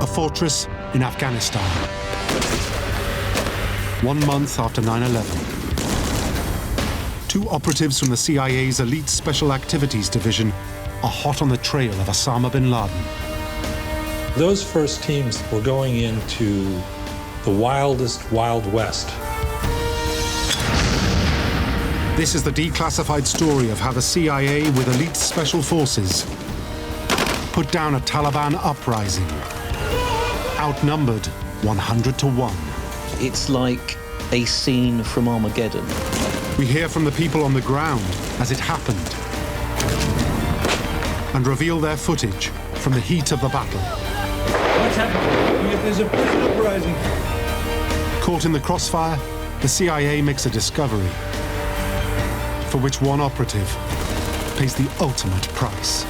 A fortress in Afghanistan. 1 month after 9/11. Two operatives from the CIA's Elite Special Activities Division are hot on the trail of Osama bin Laden. Those first teams were going into the wildest Wild West. This is the declassified story of how the CIA with elite special forces put down a Taliban uprising, outnumbered 100 to 1. It's like a scene from Armageddon. We hear from the people on the ground as it happened and reveal their footage from the heat of the battle. What's happening? There's a prison uprising. Caught in the crossfire, the CIA makes a discovery for which one operative pays the ultimate price.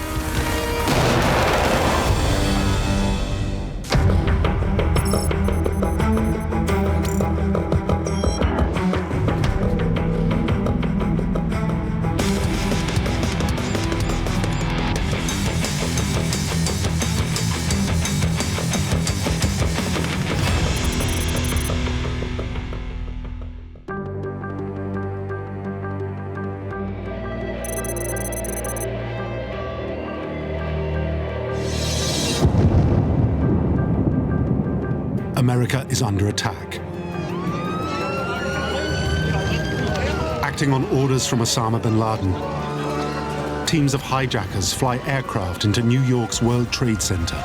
America is under attack. Acting on orders from Osama bin Laden, teams of hijackers fly aircraft into New York's World Trade Center.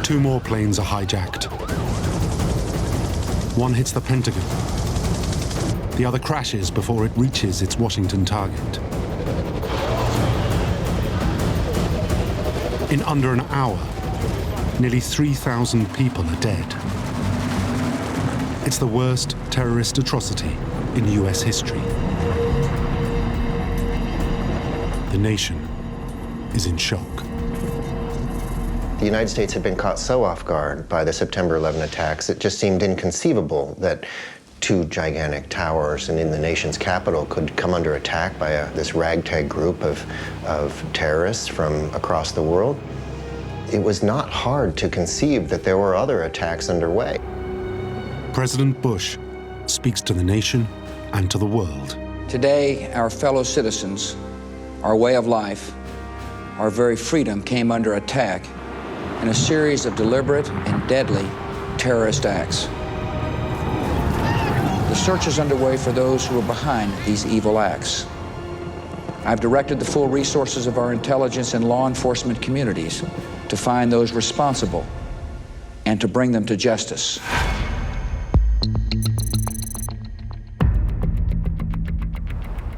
Two more planes are hijacked. One hits the Pentagon. The other crashes before it reaches its Washington target. In under an hour, nearly 3,000 people are dead. It's the worst terrorist atrocity in US history. The nation is in shock. The United States had been caught so off guard by the September 11 attacks, it just seemed inconceivable that two gigantic towers and in the nation's capital could come under attack by this ragtag group of terrorists from across the world. It was not hard to conceive that there were other attacks underway. President Bush speaks to the nation and to the world. Today, our fellow citizens, our way of life, our very freedom came under attack in a series of deliberate and deadly terrorist acts. The search is underway for those who are behind these evil acts. I've directed the full resources of our intelligence and law enforcement communities to find those responsible and to bring them to justice.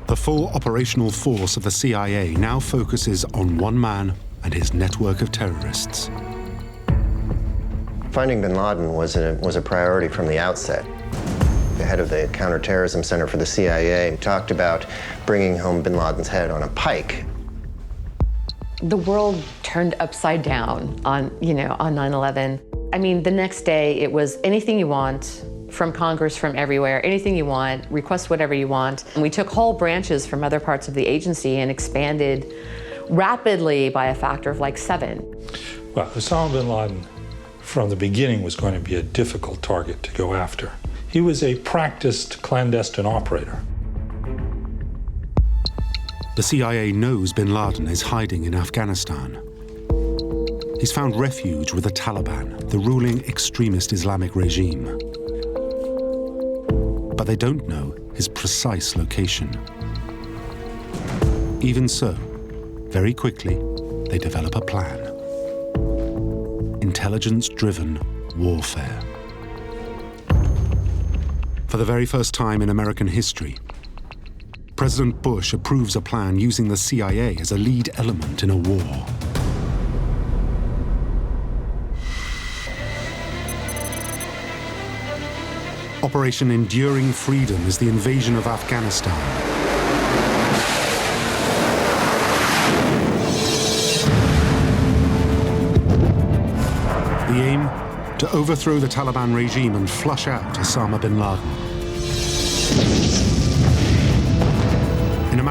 The full operational force of the CIA now focuses on one man and his network of terrorists. Finding bin Laden was a priority from the outset. The head of the Counterterrorism Center for the CIA talked about bringing home bin Laden's head on a pike. The world turned upside down on 9/11. I mean, the next day it was anything you want from Congress, from everywhere, anything you want, request whatever you want. And we took whole branches from other parts of the agency and expanded rapidly by a factor of like 7. Well, Osama bin Laden, from the beginning, was going to be a difficult target to go after. He was a practiced clandestine operator. The CIA knows bin Laden is hiding in Afghanistan. He's found refuge with the Taliban, the ruling extremist Islamic regime. But they don't know his precise location. Even so, very quickly, they develop a plan. Intelligence-driven warfare. For the very first time in American history, President Bush approves a plan using the CIA as a lead element in a war. Operation Enduring Freedom is the invasion of Afghanistan. The aim? To overthrow the Taliban regime and flush out Osama bin Laden.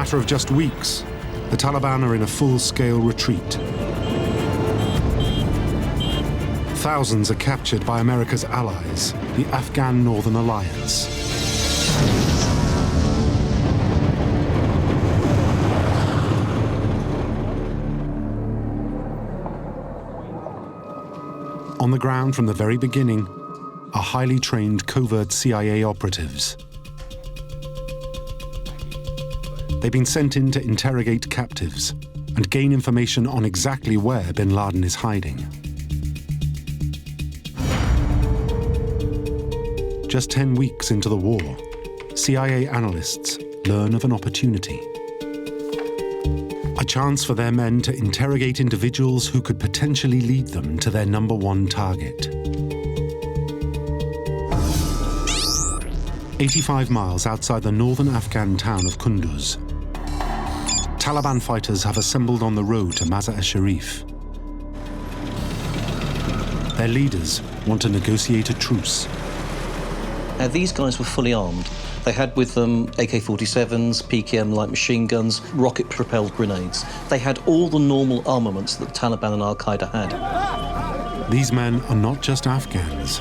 matter of just weeks, the Taliban are in a full-scale retreat. Thousands are captured by America's allies, the Afghan Northern Alliance. On the ground from the very beginning are highly trained covert CIA operatives. They've been sent in to interrogate captives and gain information on exactly where bin Laden is hiding. Just 10 weeks into the war, CIA analysts learn of an opportunity. A chance for their men to interrogate individuals who could potentially lead them to their #1 target. 85 miles outside the northern Afghan town of Kunduz, Taliban fighters have assembled on the road to Mazar-e-Sharif. Their leaders want to negotiate a truce. Now, these guys were fully armed. They had with them AK-47s, PKM light machine guns, rocket-propelled grenades. They had all the normal armaments that the Taliban and al-Qaeda had. These men are not just Afghans.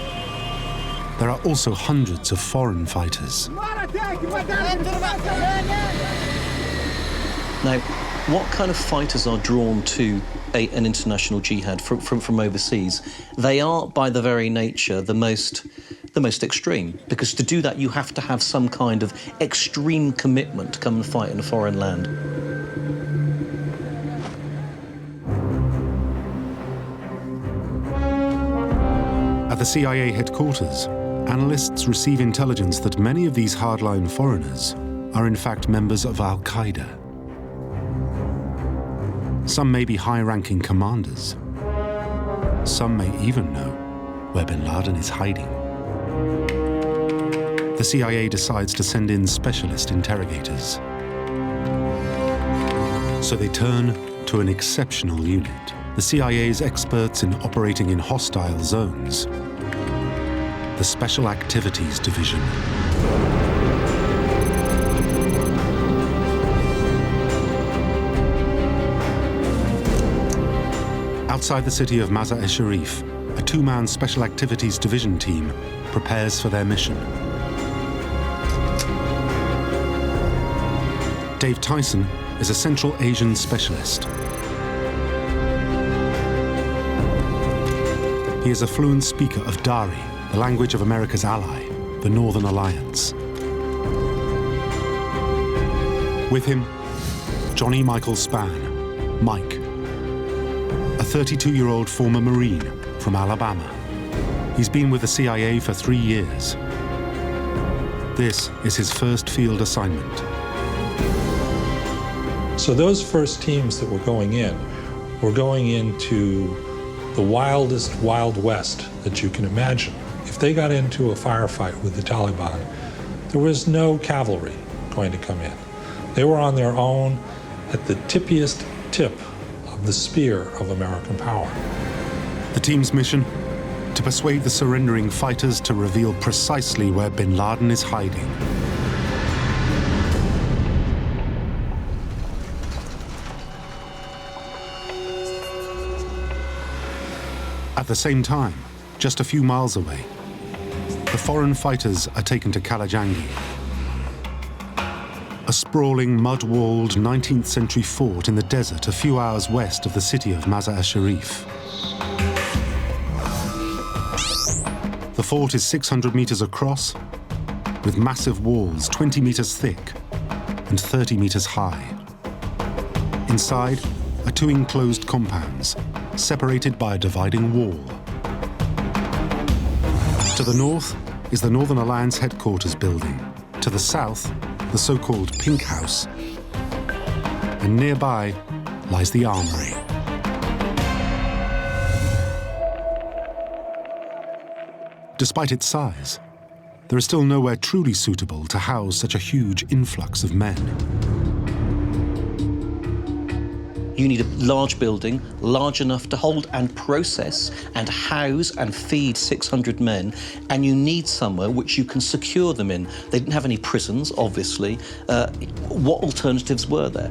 There are also hundreds of foreign fighters. Now, what kind of fighters are drawn to an international jihad from overseas? They are, by their very nature, the most extreme, because to do that you have to have some kind of extreme commitment to come and fight in a foreign land. At the CIA headquarters, analysts receive intelligence that many of these hardline foreigners are in fact members of al-Qaeda. Some may be high-ranking commanders. Some may even know where bin Laden is hiding. The CIA decides to send in specialist interrogators. So they turn to an exceptional unit, the CIA's experts in operating in hostile zones, the Special Activities Division. Outside the city of Mazar-e-Sharif, a two-man Special Activities Division team prepares for their mission. Dave Tyson is a Central Asian specialist. He is a fluent speaker of Dari, the language of America's ally, the Northern Alliance. With him, Johnny Michael Spann, Mike, a 32-year-old former Marine from Alabama. He's been with the CIA for 3 years. This is his first field assignment. So those first teams that were going into the wildest Wild West that you can imagine. If they got into a firefight with the Taliban, there was no cavalry going to come in. They were on their own at the tippiest tip of the spear of American power. The team's mission? To persuade the surrendering fighters to reveal precisely where bin Laden is hiding. At the same time, just a few miles away, the foreign fighters are taken to Kalajangi, a sprawling, mud-walled 19th century fort in the desert a few hours west of the city of Mazar-e-Sharif. The fort is 600 meters across, with massive walls 20 meters thick and 30 meters high. Inside are 2 enclosed compounds, separated by a dividing wall. To the north is the Northern Alliance headquarters building. To the south, the so-called Pink House. And nearby lies the armory. Despite its size, there is still nowhere truly suitable to house such a huge influx of men. You need a large building, large enough to hold and process and house and feed 600 men, and you need somewhere which you can secure them in. They didn't have any prisons, obviously. What alternatives were there?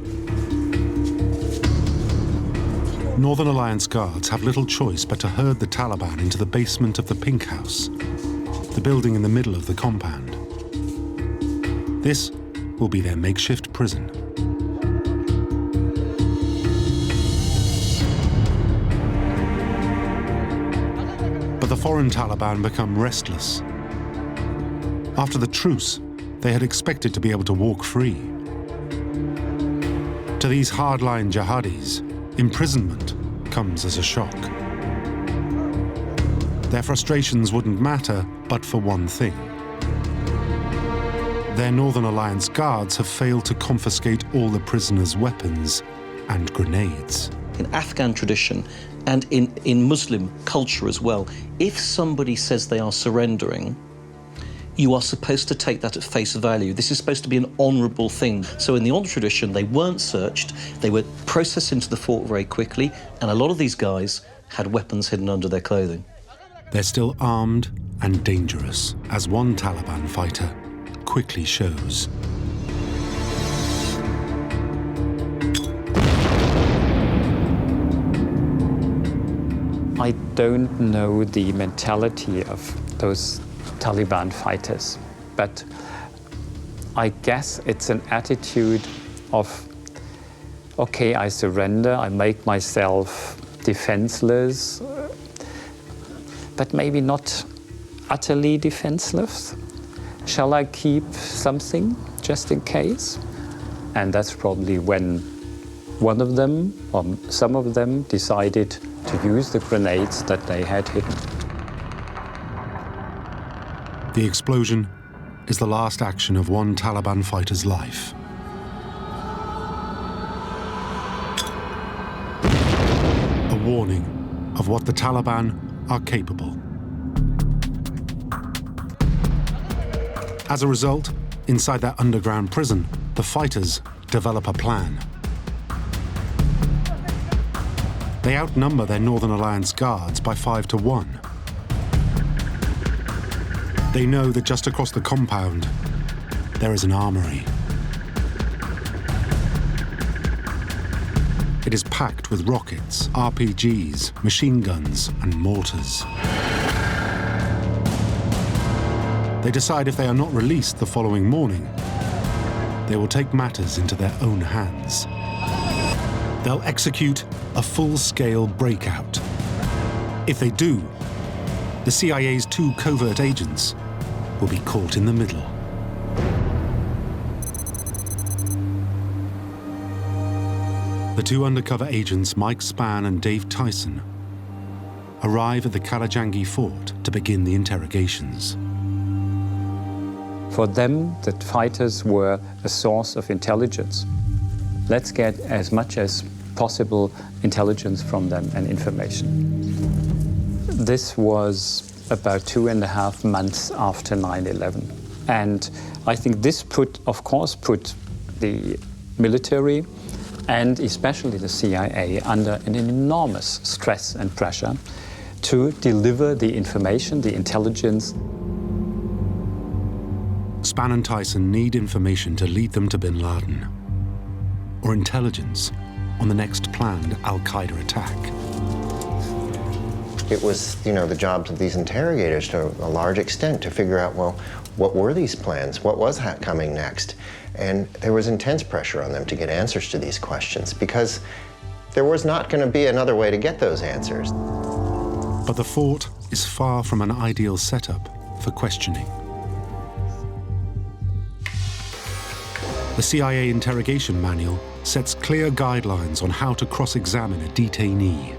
Northern Alliance guards have little choice but to herd the Taliban into the basement of the Pink House, the building in the middle of the compound. This will be their makeshift prison. But the foreign Taliban become restless. After the truce, they had expected to be able to walk free. To these hardline jihadis, imprisonment comes as a shock. Their frustrations wouldn't matter but for one thing. Their Northern Alliance guards have failed to confiscate all the prisoners' weapons and grenades. In Afghan tradition and in Muslim culture as well, if somebody says they are surrendering, you are supposed to take that at face value. This is supposed to be an honourable thing. So in the old tradition, they weren't searched, they were processed into the fort very quickly, and a lot of these guys had weapons hidden under their clothing. They're still armed and dangerous, as one Taliban fighter quickly shows. I don't know the mentality of those Taliban fighters, but I guess it's an attitude of, okay, I surrender, I make myself defenseless, but maybe not utterly defenseless. Shall I keep something just in case? And that's probably when one of them, or some of them, decided to use the grenades that they had hidden. The explosion is the last action of one Taliban fighter's life. A warning of what the Taliban are capable. As a result, inside that underground prison, the fighters develop a plan. They outnumber their Northern Alliance guards by 5 to 1. They know that just across the compound, there is an armory. It is packed with rockets, RPGs, machine guns, and mortars. They decide if they are not released the following morning, they will take matters into their own hands. They'll execute a full-scale breakout. If they do, the CIA's 2 covert agents will be caught in the middle. The 2 undercover agents, Mike Spann and Dave Tyson, arrive at the Kalajangi fort to begin the interrogations. For them, the fighters were a source of intelligence. Let's get as much as possible intelligence from them and information. This was about 2.5 months after 9/11. And I think this put the military and especially the CIA under an enormous stress and pressure to deliver the information, the intelligence. Spann and Tyson need information to lead them to bin Laden, or intelligence on the next planned al-Qaeda attack. It was, the jobs of these interrogators to a large extent to figure out, well, what were these plans? What was coming next? And there was intense pressure on them to get answers to these questions because there was not going to be another way to get those answers. But the fort is far from an ideal setup for questioning. The CIA interrogation manual sets clear guidelines on how to cross-examine a detainee.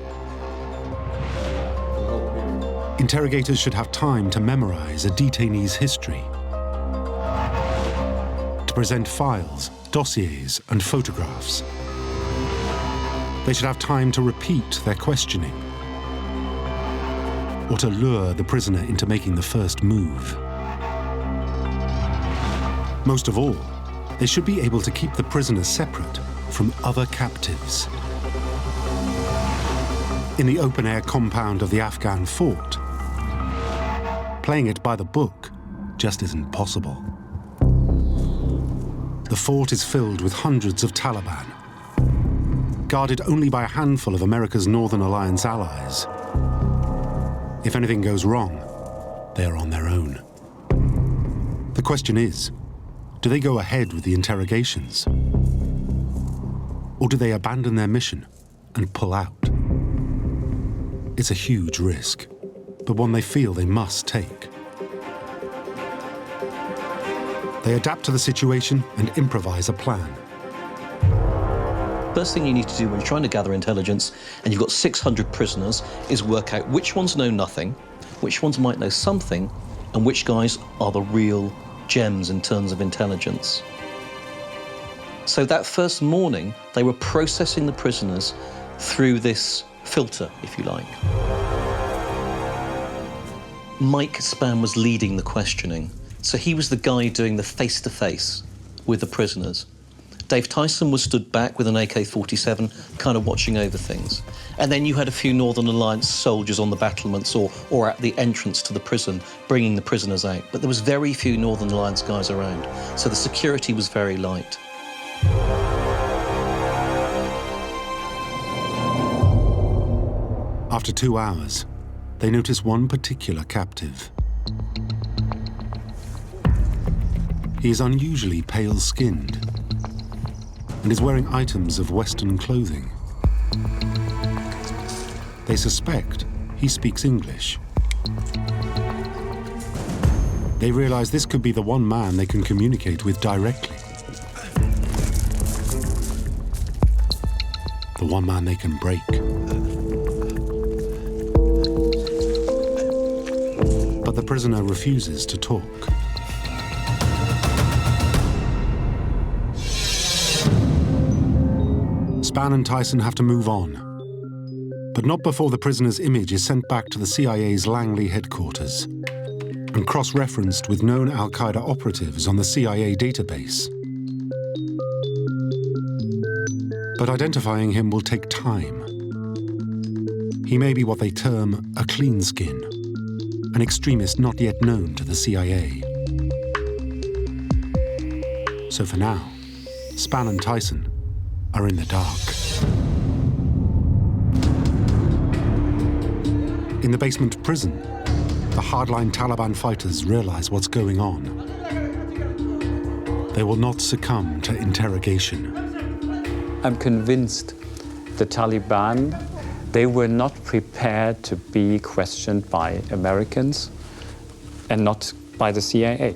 Interrogators should have time to memorize a detainee's history, to present files, dossiers, and photographs. They should have time to repeat their questioning, or to lure the prisoner into making the first move. Most of all, they should be able to keep the prisoner separate from other captives. in the open-air compound of the Afghan fort, playing it by the book just isn't possible. The fort is filled with hundreds of Taliban, guarded only by a handful of America's Northern Alliance allies. If anything goes wrong, they are on their own. The question is, do they go ahead with the interrogations? Or do they abandon their mission and pull out? It's a huge risk, but one they feel they must take. They adapt to the situation and improvise a plan. First thing you need to do when you're trying to gather intelligence and you've got 600 prisoners is work out which ones know nothing, which ones might know something, and which guys are the real gems in terms of intelligence. So that first morning, they were processing the prisoners through this filter, if you like. Mike Spann was leading the questioning. So he was the guy doing the face-to-face with the prisoners. Dave Tyson was stood back with an AK-47, kind of watching over things. And then you had a few Northern Alliance soldiers on the battlements or at the entrance to the prison, bringing the prisoners out. But there was very few Northern Alliance guys around, so the security was very light. After 2 hours, they notice one particular captive. He is unusually pale-skinned and is wearing items of Western clothing. They suspect he speaks English. They realize this could be the one man they can communicate with directly. The one man they can break. But the prisoner refuses to talk. Spann and Tyson have to move on, but not before the prisoner's image is sent back to the CIA's Langley headquarters and cross-referenced with known al-Qaeda operatives on the CIA database. But identifying him will take time. He may be what they term a clean skin, an extremist not yet known to the CIA. So for now, Spann and Tyson are in the dark. In the basement prison, the hardline Taliban fighters realize what's going on. They will not succumb to interrogation. I'm convinced the Taliban, they were not prepared to be questioned by Americans and not by the CIA.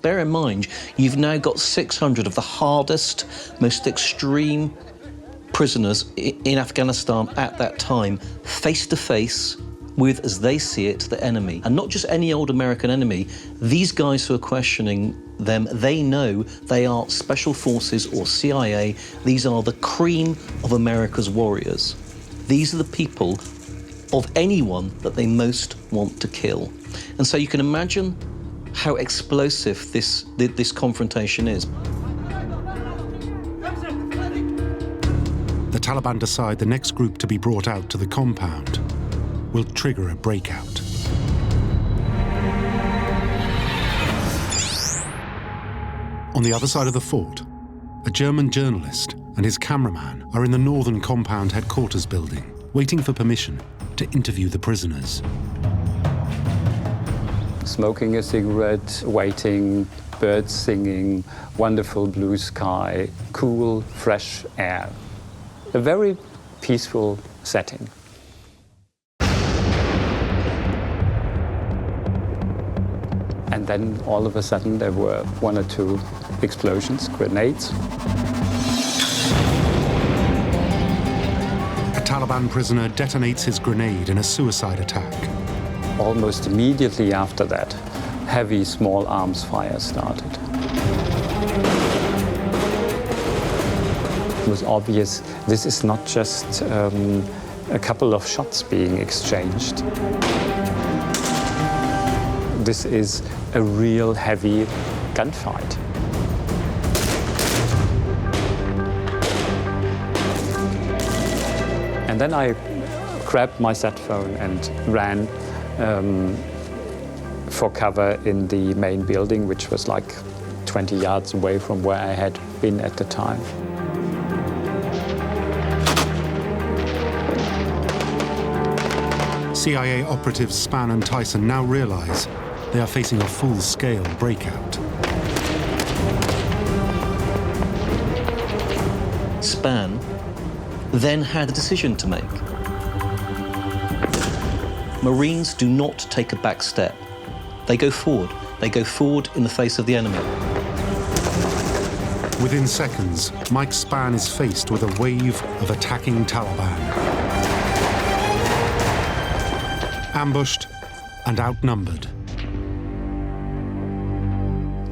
Bear in mind, you've now got 600 of the hardest, most extreme prisoners in Afghanistan at that time, face-to-face with, as they see it, the enemy. And not just any old American enemy. These guys who are questioning them, they know they are special forces or CIA. These are the cream of America's warriors. These are the people of anyone that they most want to kill. And so you can imagine how explosive this confrontation is. The Taliban decide the next group to be brought out to the compound will trigger a breakout. On the other side of the fort, a German journalist and his cameraman are in the northern compound headquarters building, waiting for permission to interview the prisoners. Smoking a cigarette, waiting, birds singing, wonderful blue sky, cool, fresh air. A very peaceful setting. And then all of a sudden there were 1 or 2 explosions, grenades. A Taliban prisoner detonates his grenade in a suicide attack. Almost immediately after that, heavy small arms fire started. It was obvious this is not just a couple of shots being exchanged. This is a real heavy gunfight. And then I grabbed my sat phone and ran for cover in the main building, which was like 20 yards away from where I had been at the time. CIA operatives Spann and Tyson now realize they are facing a full-scale breakout. Spann then had a decision to make. Marines do not take a back step. They go forward. They go forward in the face of the enemy. Within seconds, Mike Spann is faced with a wave of attacking Taliban. Ambushed and outnumbered.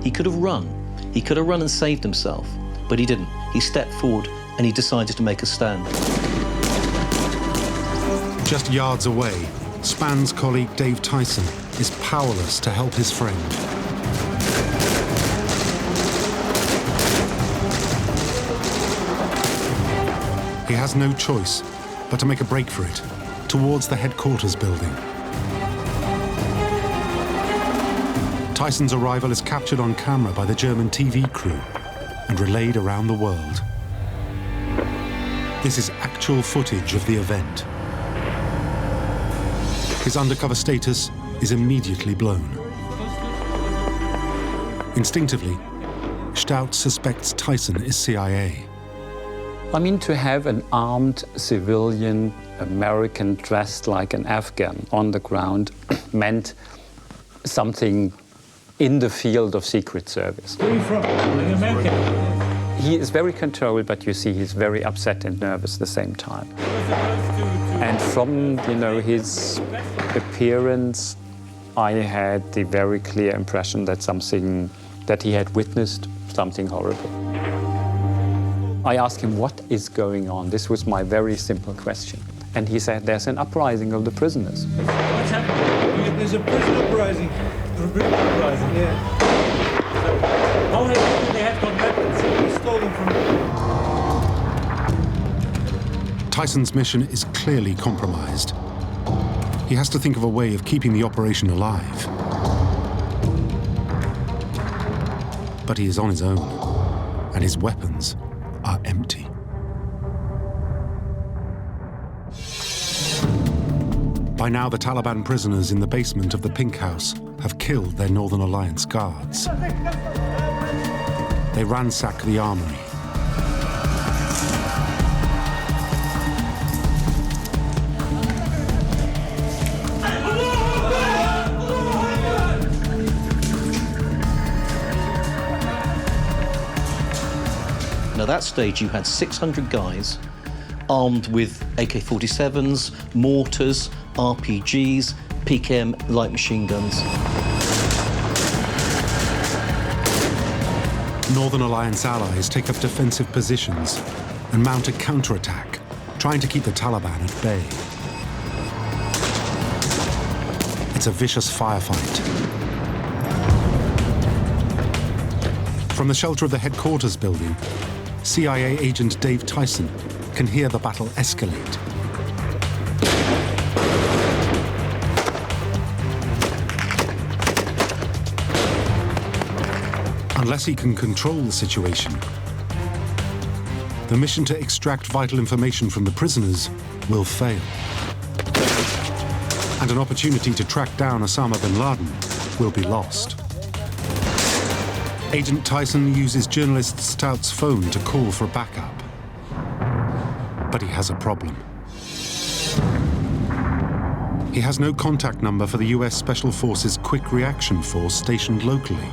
He could have run. He could have run and saved himself, but he didn't. He stepped forward and he decided to make a stand. Just yards away, Spann's colleague Dave Tyson is powerless to help his friend. He has no choice but to make a break for it, towards the headquarters building. Tyson's arrival is captured on camera by the German TV crew and relayed around the world. This is actual footage of the event. His undercover status is immediately blown. Instinctively, Stout suspects Tyson is CIA. I mean, to have an armed civilian American dressed like an Afghan on the ground meant something in the field of Secret Service. Where are you from? Like American? He is very controlled, but you see he's very upset and nervous at the same time. And from, his appearance, I had the very clear impression that he had witnessed something horrible. I asked him, what is going on? This was my very simple question. And he said, there's an uprising of the prisoners. What's happening? There's a prison uprising. There's a prison uprising, yeah. So, how do they have got weapons? They stole them from... Tyson's mission is clearly compromised. He has to think of a way of keeping the operation alive. But he is on his own, and his weapons are empty. By now, the Taliban prisoners in the basement of the Pink House have killed their Northern Alliance guards. They ransack the armory. Now, at that stage, you had 600 guys armed with AK-47s, mortars, RPGs, PKM light machine guns. Northern Alliance allies take up defensive positions and mount a counterattack, trying to keep the Taliban at bay. It's a vicious firefight. From the shelter of the headquarters building, CIA agent Dave Tyson can hear the battle escalate. Unless he can control the situation, the mission to extract vital information from the prisoners will fail. And an opportunity to track down Osama bin Laden will be lost. Agent Tyson uses journalist Stout's phone to call for backup. But he has a problem. He has no contact number for the US Special Forces Quick Reaction Force stationed locally.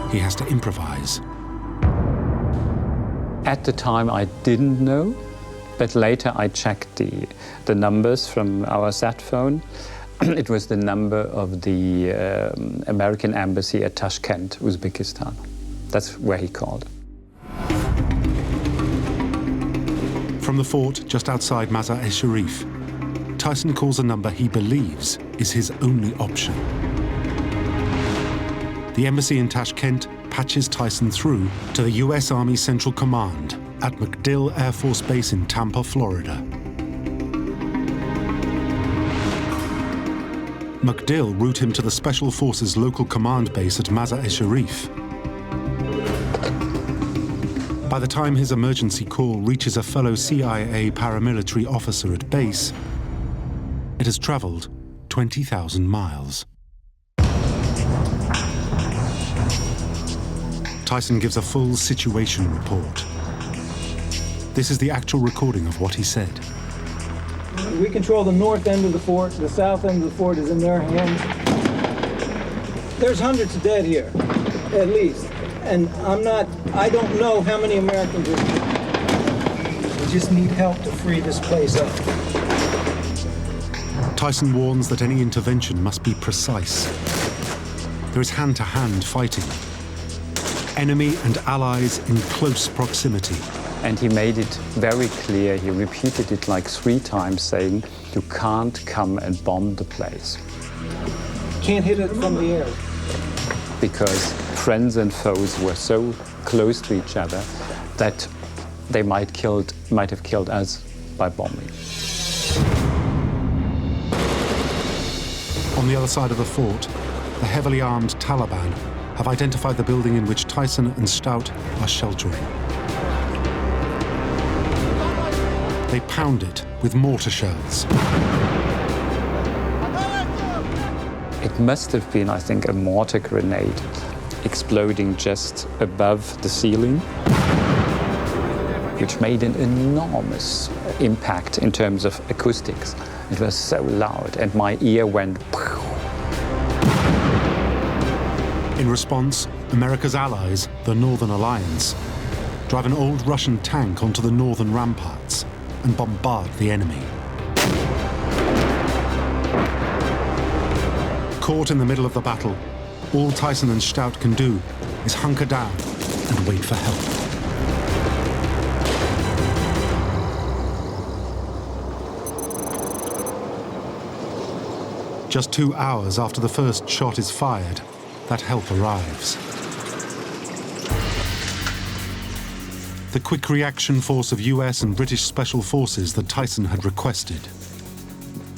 He has to improvise. At the time, I didn't know, but later I checked the numbers from our sat phone. It was the number of the American embassy at Tashkent, Uzbekistan. That's where he called. From the fort just outside Mazar-e-Sharif, Tyson calls a number he believes is his only option. The embassy in Tashkent patches Tyson through to the US Army Central Command at MacDill Air Force Base in Tampa, Florida. MacDill route him to the Special Forces local command base at Mazar-e-Sharif. By the time his emergency call reaches a fellow CIA paramilitary officer at base, it has traveled 20,000 miles. Tyson gives a full situation report. This is the actual recording of what he said. We control the north end of the fort. The south end of the fort is in their hands. There's hundreds of dead here, at least. And I don't know how many Americans are. We just need help to free this place up. Tyson warns that any intervention must be precise. There is hand-to-hand fighting. Enemy and allies in close proximity. And he made it very clear, he repeated it like 3 times, saying, you can't come and bomb the place. Can't hit it from the air. Because friends and foes were so close to each other that they might have killed us by bombing. On the other side of the fort, the heavily armed Taliban have identified the building in which Tyson and Stout are sheltering. They pound it with mortar shells. It must have been, I think, a mortar grenade exploding just above the ceiling, which made an enormous impact in terms of acoustics. It was so loud, and my ear went. In response, America's allies, the Northern Alliance, drive an old Russian tank onto the northern ramparts and bombard the enemy. Caught in the middle of the battle, all Tyson and Stout can do is hunker down and wait for help. Just 2 hours after the first shot is fired, that help arrives. The quick reaction force of US and British special forces that Tyson had requested.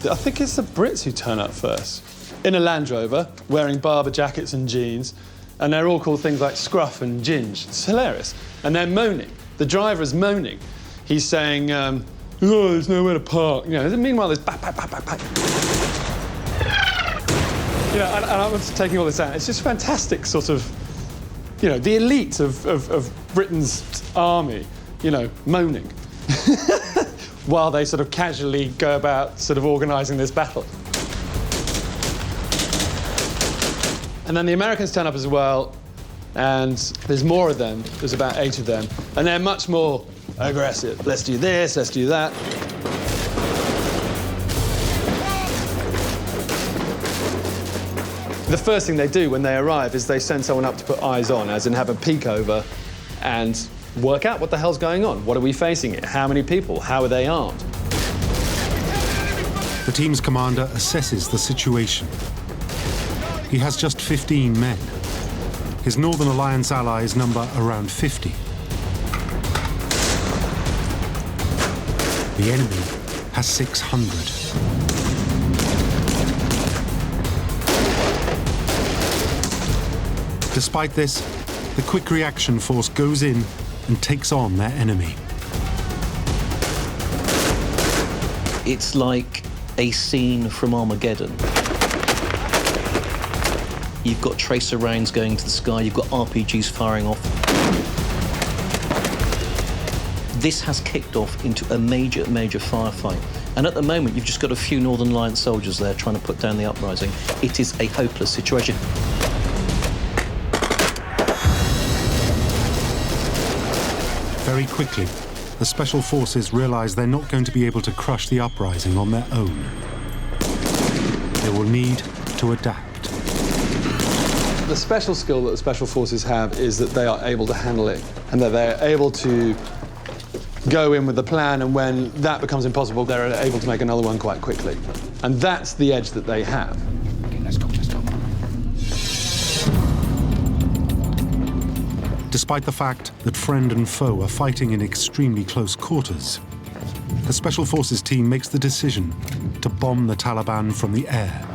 I think it's the Brits who turn up first. In a Land Rover, wearing Barber jackets and jeans, and they're all called things like Scruff and Ginge. It's hilarious. And they're moaning. The driver's moaning. He's saying, oh, there's nowhere to park. You know, meanwhile, there's bang, bang, bang, bang, bang. You know, and I was taking all this out. It's just fantastic sort of, you know, the elite of Britain's army, you know, moaning while they sort of casually go about sort of organising this battle. And then the Americans turn up as well, and there's more of them. There's about 8 of them, and they're much more aggressive. Let's do this, let's do that. The first thing they do when they arrive is they send someone up to put eyes on, as in have a peek over and work out what the hell's going on. What are we facing here? How many people? How are they armed? The team's commander assesses the situation. He has just 15 men. His Northern Alliance allies number around 50. The enemy has 600. Despite this, the quick reaction force goes in and takes on their enemy. It's like a scene from Armageddon. You've got tracer rounds going to the sky, you've got RPGs firing off. This has kicked off into a major, major firefight. And at the moment, you've just got a few Northern Alliance soldiers there trying to put down the uprising. It is a hopeless situation. Very quickly, the Special Forces realize they're not going to be able to crush the uprising on their own. They will need to adapt. The special skill that the Special Forces have is that they are able to handle it, and that they're able to go in with the plan, and when that becomes impossible, they're able to make another one quite quickly. And that's the edge that they have. Okay, let's go. Despite the fact that friend and foe are fighting in extremely close quarters, the Special Forces team makes the decision to bomb the Taliban from the air.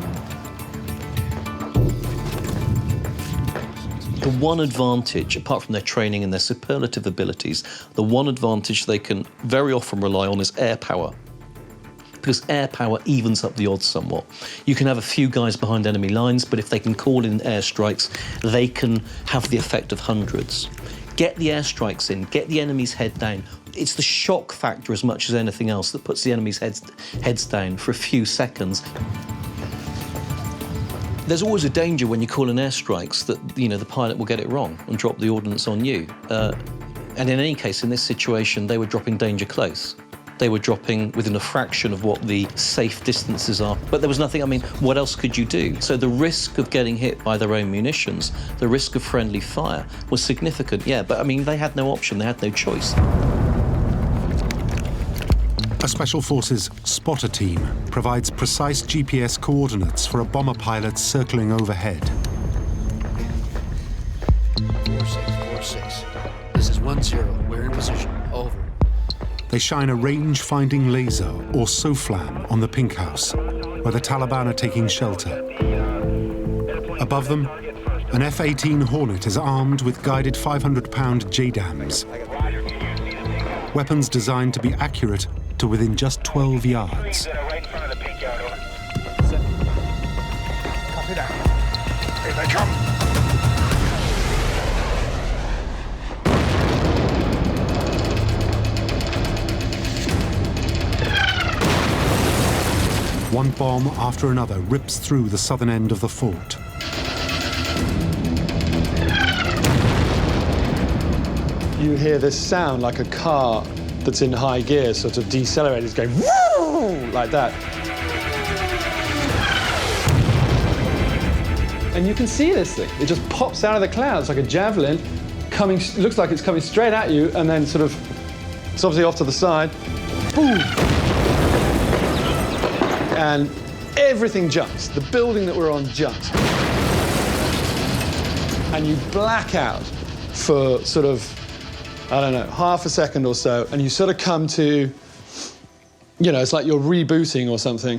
The one advantage, apart from their training and their superlative abilities, the one advantage they can very often rely on is air power. Because air power evens up the odds somewhat. You can have a few guys behind enemy lines, but if they can call in airstrikes, they can have the effect of hundreds. Get the airstrikes in, get the enemy's head down. It's the shock factor as much as anything else that puts the enemy's heads down for a few seconds. There's always a danger when you call in airstrikes that, you know, the pilot will get it wrong and drop the ordnance on you. And in any case, in this situation, they were dropping danger close. They were dropping within a fraction of what the safe distances are. But there was nothing, I mean, what else could you do? So the risk of getting hit by their own munitions, the risk of friendly fire was significant, yeah. But, I mean, they had no option, they had no choice. A Special Forces spotter team provides precise GPS coordinates for a bomber pilot circling overhead. 4646. This is 10. We're in position. Over. They shine a range-finding laser, or SOFLAM, on the pink house, where the Taliban are taking shelter. Above them, an F-18 Hornet is armed with guided 500-pound JDAMs. Weapons designed to be accurate to within just 12 yards. Copy that. Here they come. One bomb after another rips through the southern end of the fort. You hear this sound like a car that's in high gear, sort of decelerated, going woo, like that. And you can see this thing. It just pops out of the clouds like a javelin, coming. Looks like it's coming straight at you, and then sort of, it's obviously off to the side. Boom! And everything jumps. The building that we're on jumps. And you black out for sort of, I don't know, half a second or so, and you sort of come to, you know, it's like you're rebooting or something.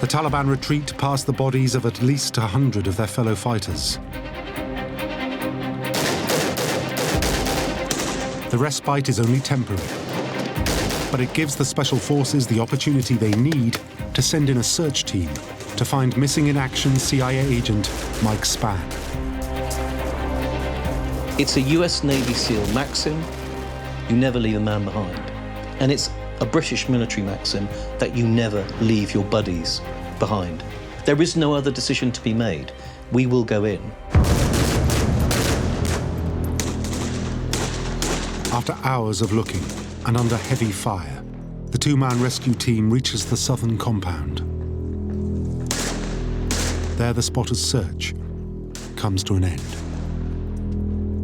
The Taliban retreat past the bodies of at least 100 of their fellow fighters. The respite is only temporary, but it gives the Special Forces the opportunity they need to send in a search team to find missing in action CIA agent Mike Spann. It's a US Navy SEAL maxim, you never leave a man behind. And it's a British military maxim that you never leave your buddies behind. There is no other decision to be made. We will go in. After hours of looking and under heavy fire, the two-man rescue team reaches the southern compound. There, the spotter's search comes to an end.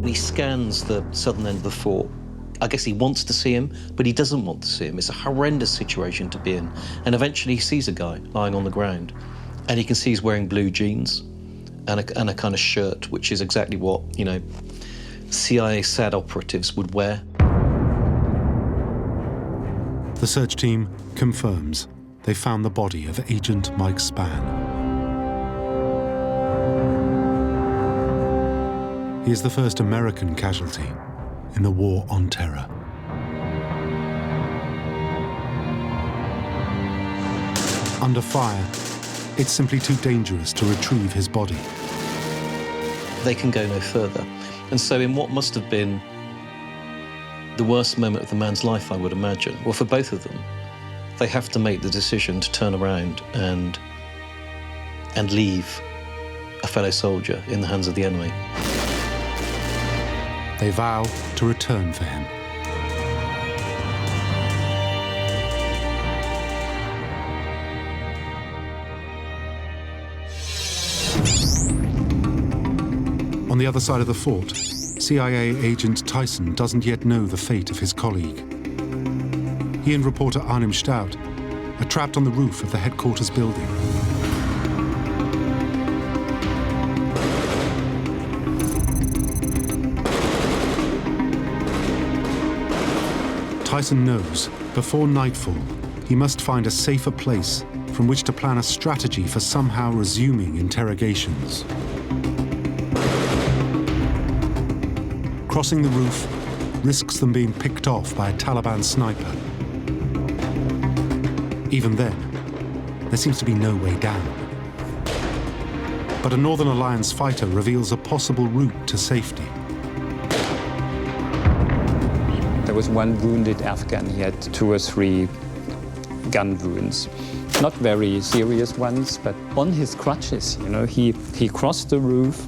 He scans the southern end of the fort. I guess he wants to see him, but he doesn't want to see him. It's a horrendous situation to be in. And eventually he sees a guy lying on the ground, and he can see he's wearing blue jeans and a kind of shirt, which is exactly what, you know, CIA SAD operatives would wear. The search team confirms they found the body of Agent Mike Spann. He is the first American casualty in the war on terror. Under fire, it's simply too dangerous to retrieve his body. They can go no further. And so in what must have been the worst moment of the man's life, I would imagine, well, for both of them, they have to make the decision to turn around and leave a fellow soldier in the hands of the enemy. They vow to return for him. On the other side of the fort, CIA agent Tyson doesn't yet know the fate of his colleague. He and reporter Arnim Stout are trapped on the roof of the headquarters building. Tyson knows, before nightfall, he must find a safer place for from which to plan a strategy for somehow resuming interrogations. Crossing the roof risks them being picked off by a Taliban sniper. Even then, there seems to be no way down. But a Northern Alliance fighter reveals a possible route to safety. There was one wounded Afghan. He had 2 or 3 gun wounds. Not very serious ones, but on his crutches, you know, he crossed the roof.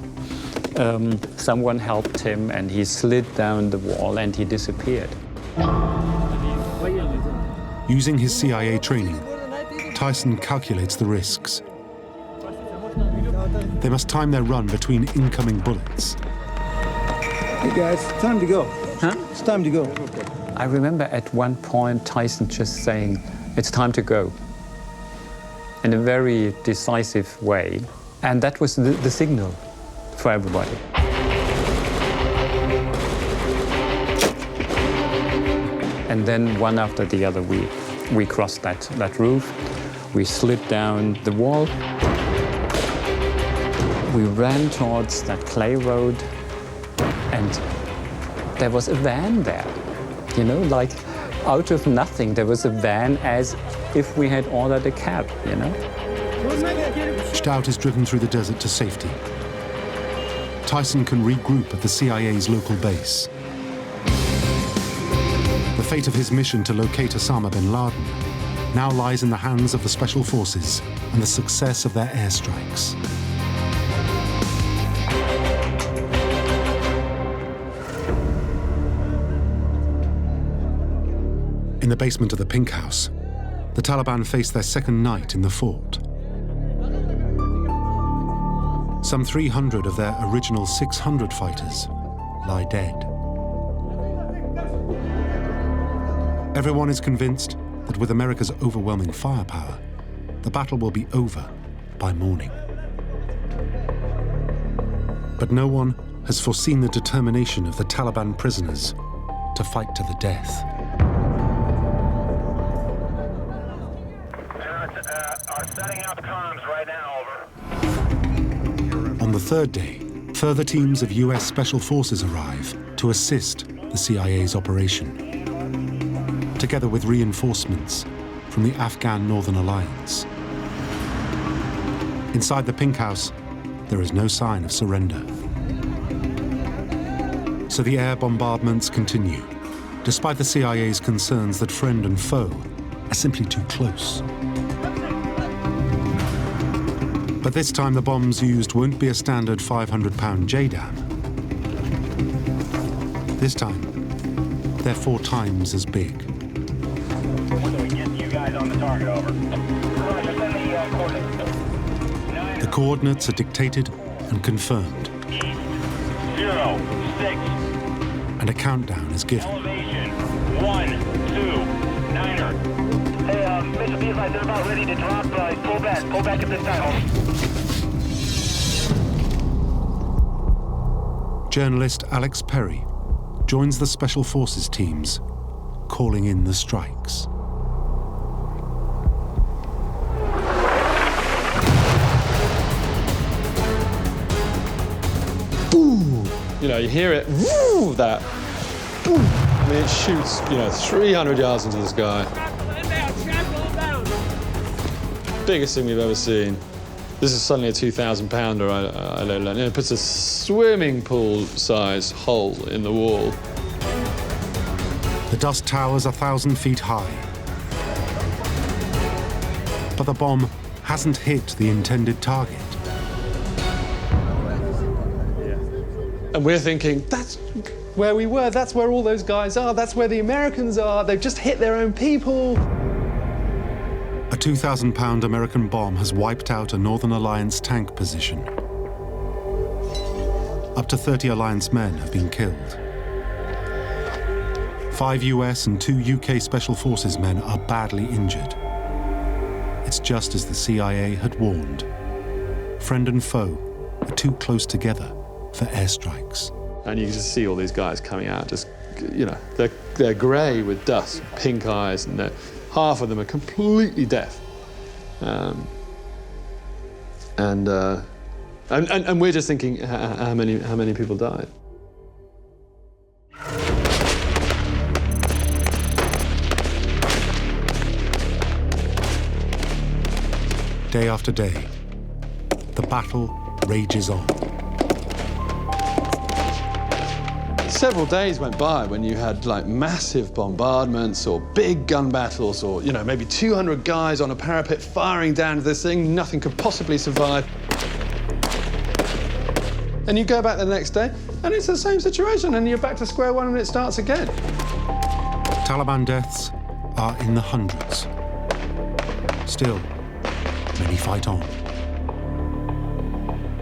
Someone helped him and he slid down the wall and he disappeared. Using his CIA training, Tyson calculates the risks. They must time their run between incoming bullets. Hey guys, time to go. Huh? It's time to go. I remember at one point Tyson just saying, "It's time to go," in a very decisive way. And that was the signal for everybody. And then one after the other, we crossed that roof. We slid down the wall. We ran towards that clay road, and there was a van there. You know, like out of nothing, there was a van as if we had ordered a cab, you know? Stout is driven through the desert to safety. Tyson can regroup at the CIA's local base. The fate of his mission to locate Osama bin Laden now lies in the hands of the Special Forces and the success of their airstrikes. In the basement of the Pink House, the Taliban face their second night in the fort. Some 300 of their original 600 fighters lie dead. Everyone is convinced that with America's overwhelming firepower, the battle will be over by morning. But no one has foreseen the determination of the Taliban prisoners to fight to the death. Setting up comms right now, over. On the third day, further teams of US Special Forces arrive to assist the CIA's operation, together with reinforcements from the Afghan Northern Alliance. Inside the Pink House, there is no sign of surrender. So the air bombardments continue, despite the CIA's concerns that friend and foe are simply too close. But this time the bombs used won't be a standard 500-pound JDAM. This time, they're 4 times as big. The coordinates are dictated and confirmed. 0, 6. And a countdown is given. Elevation 1, 2, 9er. Hey, Mr. Beasley, they're about ready to drop. Pull back at this time. Journalist Alex Perry joins the Special Forces teams, calling in the strikes. Boom! You know, you hear it, woo, that. Boom! I mean, it shoots, 300 yards into the sky. Biggest thing we've ever seen. This is suddenly a 2,000-pounder, I learned. It puts a swimming pool-size hole in the wall. The dust towers 1,000 feet high. But the bomb hasn't hit the intended target. And we're thinking, that's where we were, that's where all those guys are, that's where the Americans are, they've just hit their own people. A 2,000-pound American bomb has wiped out a Northern Alliance tank position. Up to 30 Alliance men have been killed. 5 US and 2 UK Special Forces men are badly injured. It's just as the CIA had warned. Friend and foe are too close together for airstrikes. And you can just see all these guys coming out, just, they're grey with dust, pink eyes, and half of them are completely deaf. And we're just thinking, how many people died? Day after day, the battle rages on. Several days went by when you had like massive bombardments or big gun battles or, you know, maybe 200 guys on a parapet firing down to this thing. Nothing could possibly survive. And you go back the next day and it's the same situation and you're back to square one and it starts again. Taliban deaths are in the hundreds. Still, many fight on.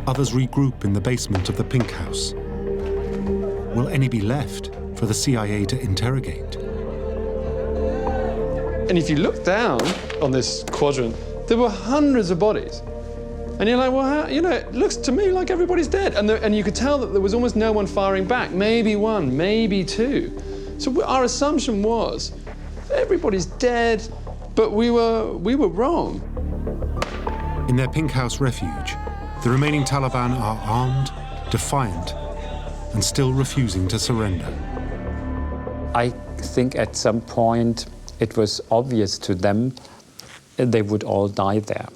Others regroup in the basement of the Pink House. Will any be left for the CIA to interrogate? And if you look down on this quadrant, there were hundreds of bodies. And you're like, well, how, you know, it looks to me like everybody's dead. And you could tell that there was almost no one firing back. Maybe one, maybe two. So our assumption was, everybody's dead, but we were wrong. In their Pink House refuge, the remaining Taliban are armed, defiant, and still refusing to surrender. I think at some point it was obvious to them they would all die there.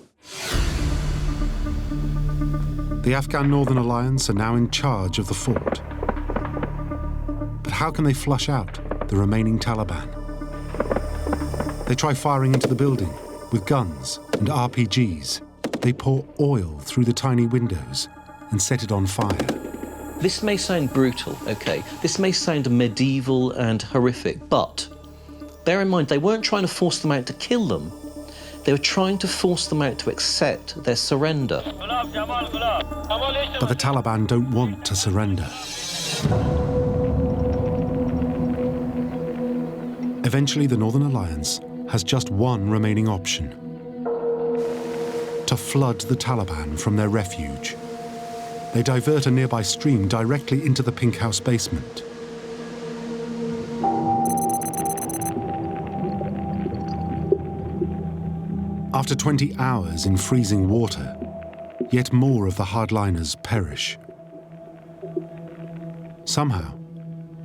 The Afghan Northern Alliance are now in charge of the fort. But how can they flush out the remaining Taliban? They try firing into the building with guns and RPGs. They pour oil through the tiny windows and set it on fire. This may sound brutal, okay? This may sound medieval and horrific, but bear in mind, they weren't trying to force them out to kill them. They were trying to force them out to accept their surrender. But the Taliban don't want to surrender. Eventually, the Northern Alliance has just one remaining option: to flood the Taliban from their refuge. They divert a nearby stream directly into the Pink House basement. After 20 hours in freezing water, yet more of the hardliners perish. Somehow,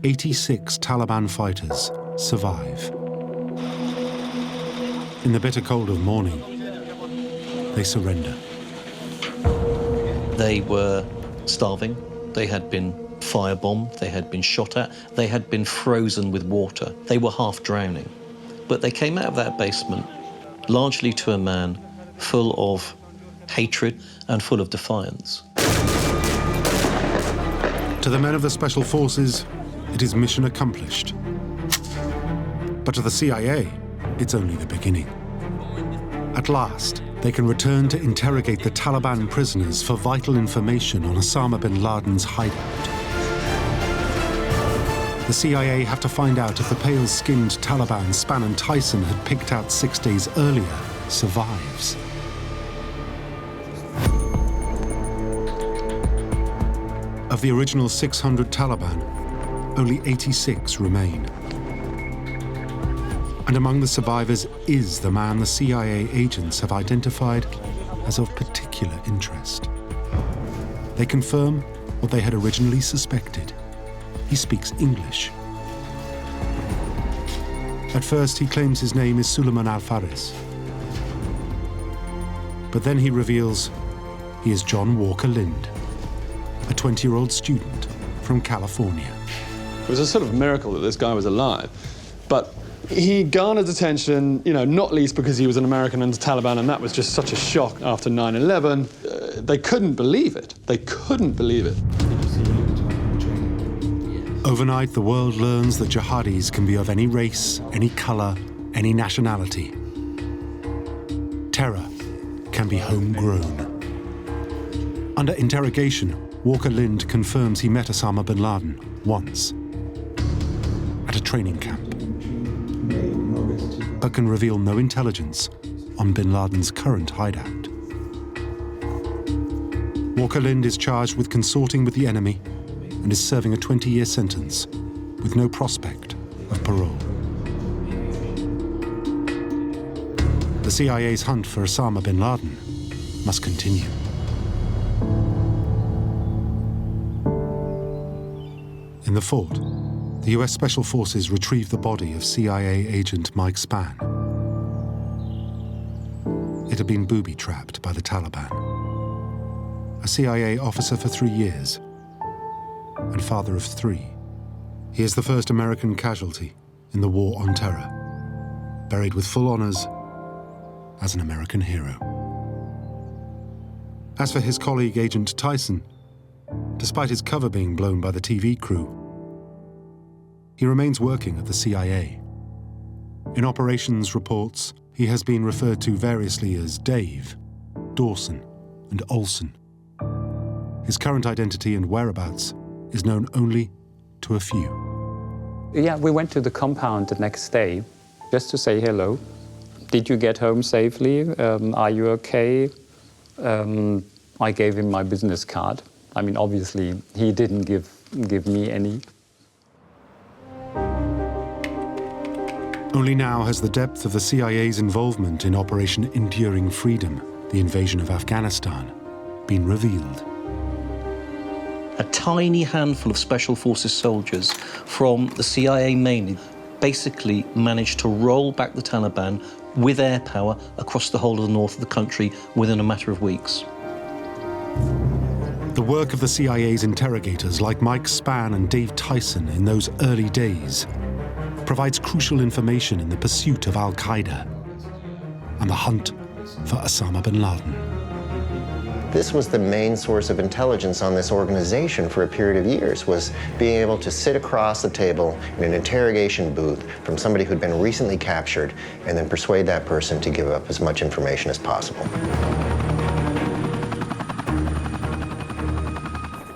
86 Taliban fighters survive. In the bitter cold of morning, they surrender. They were starving, they had been firebombed, they had been shot at, they had been frozen with water. They were half drowning. But they came out of that basement largely to a man full of hatred and full of defiance. To the men of the Special Forces, it is mission accomplished. But to the CIA, it's only the beginning. At last, they can return to interrogate the Taliban prisoners for vital information on Osama bin Laden's hideout. The CIA have to find out if the pale-skinned Taliban Spann and Tyson had picked out 6 days earlier survives. Of the original 600 Taliban, only 86 remain. And among the survivors is the man the CIA agents have identified as of particular interest. They confirm what they had originally suspected. He speaks English. At first, he claims his name is Suleiman Al-Faris. But then he reveals he is John Walker Lind, a 20-year-old student from California. It was a sort of miracle that this guy was alive. But he garnered attention, you know, not least because he was an American under Taliban, and that was just such a shock after 9/11. They couldn't believe it. They couldn't believe it. Overnight, the world learns that jihadis can be of any race, any color, any nationality. Terror can be homegrown. Under interrogation, Walker Lind confirms he met Osama bin Laden once at a training camp, but can reveal no intelligence on bin Laden's current hideout. Walker Lind is charged with consorting with the enemy and is serving a 20-year sentence with no prospect of parole. the CIA's hunt for Osama bin Laden must continue. In the fort, the US Special Forces retrieved the body of CIA agent Mike Spann. It had been booby-trapped by the Taliban. A CIA officer for 3 years and father of 3. He is the first American casualty in the war on terror, buried with full honors as an American hero. As for his colleague, Agent Tyson, despite his cover being blown by the TV crew, he remains working at the CIA. In operations reports, he has been referred to variously as Dave, Dawson, and Olson. His current identity and whereabouts is known only to a few. Yeah, we went to the compound the next day just to say hello. Did you get home safely? Are you okay? I gave him my business card. I mean, obviously, he didn't give me any. Only now has the depth of the CIA's involvement in Operation Enduring Freedom, the invasion of Afghanistan, been revealed. A tiny handful of Special Forces soldiers from the CIA mainly basically managed to roll back the Taliban with air power across the whole of the north of the country within a matter of weeks. The work of the CIA's interrogators like Mike Spann and Dave Tyson in those early days provides crucial information in the pursuit of al-Qaeda and the hunt for Osama bin Laden. This was the main source of intelligence on this organization for a period of years, was being able to sit across the table in an interrogation booth from somebody who'd been recently captured and then persuade that person to give up as much information as possible.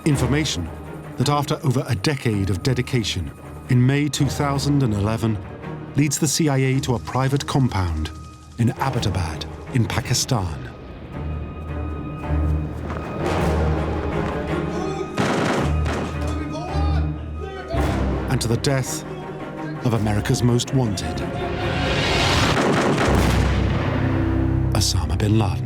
Information that after over a decade of dedication, in May 2011, leads the CIA to a private compound in Abbottabad in Pakistan. And to the death of America's most wanted, Osama bin Laden.